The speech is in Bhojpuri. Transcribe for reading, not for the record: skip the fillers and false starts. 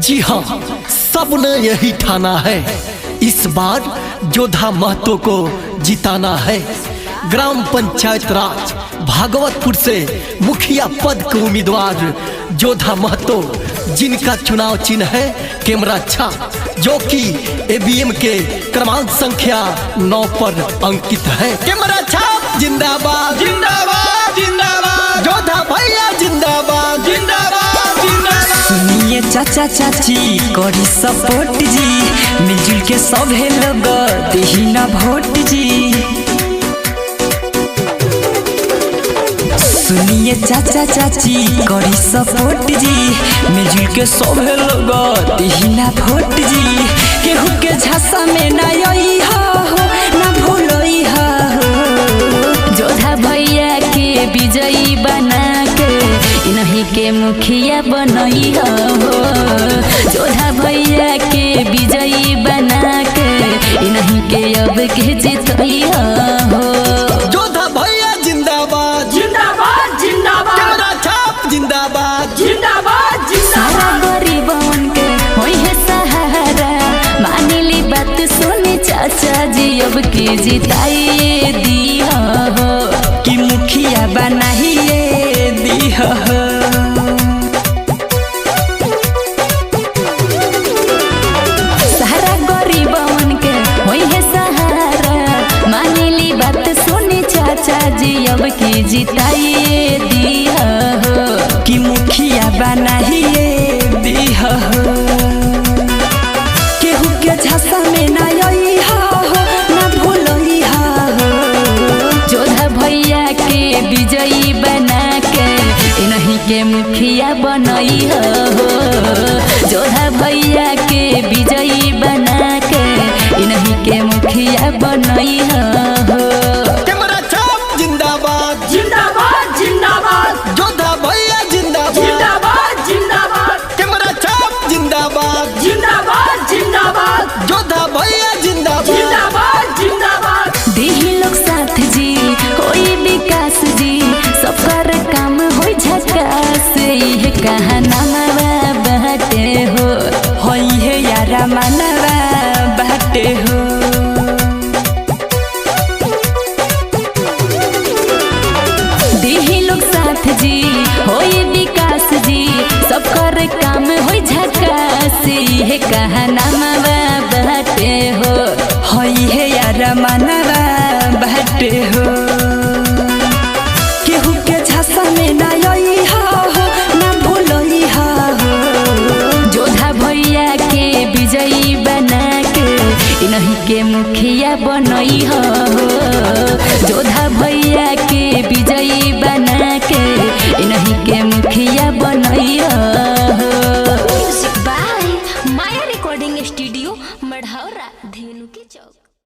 जी हाँ, सबने यही ठाना है, इस बार जोधा महतो को जिताना है। ग्राम पंचायत राज भागवतपुर से मुखिया पद के उम्मीदवार जोधा महतो, जिनका चुनाव चिन्ह है कैमरा छाप, जो कि ABM के क्रमांक संख्या 9 पर अंकित है। कैमरा छाप जिंदाबाद जिंदाबाद जिंदाबाद, जोधा भैया जिंदाबाद जिंदाबाद जिंदाबाद। सुनिए चाचा चाची करी सपोर्ट जी, मिलजुल के सभे लोग देही ना वोट जी। सुनिए चाचा चाची करी सपोर्ट जी, मिलजुल के सभे लोग देही ना वोट जी। केहू के झांसा में ना आई हो ना भूलई हो, जोधा भैया के विजयी बना के इन्हीं के मुखिया बनई हो। जोधा भैया के विजयी बना के इन्हीं के अब के जितई हो। जोधा भैया जिंदाबाद जिंदाबाद जिंदाबाद, कैमरा छाप जिंदाबाद जिंदाबाद सारा जिंदाबाद। गरीबन के होई है सहारा, मानिली बात सुनी चाचा जी अब के जिताइए दी हो। कि मुखिया बनाइए दी हो। सारा गरीबन के होई है सहारा, मानिली बात सुनी चाचा जी अब के जिताइए दी हो। कि मुखिया बनाइए दी हो। केहू के झांसा में ना आई हो ना भूलई हो। जोधा भैया के विजयी बना के इन्हीं के मुखिया बनई हो। जोधा भैया के विजयी बना के इन्हीं के मुखिया बनई हो। कैमरा छाप जिंदाबाद जिंदाबाद जिंदाबाद, जोधा भैया जिंदाबाद जिंदाबाद जिंदाबाद, कैमरा छाप जिंदाबाद जिंदाबाद जिंदाबाद, जोधा भैया जिंदाबाद जिंदाबाद जिंदाबाद। देही लोग साथ जी होई विकास जी, सबकर काम होई झकास, ये कहना बाटे हो। होई है यारा मनवा बाटे हो। देही लोग साथ जी होई विकास जी, सबकर काम होई झकास, ये कहना बाटे हो। होई है यारा मनवा बाटे हो। केहू के झांसा में ना आई हो ना भूलई हो। जोधा भैया के विजयी बना के इन्हीं के मुखिया बनई हो। जोधा भैया के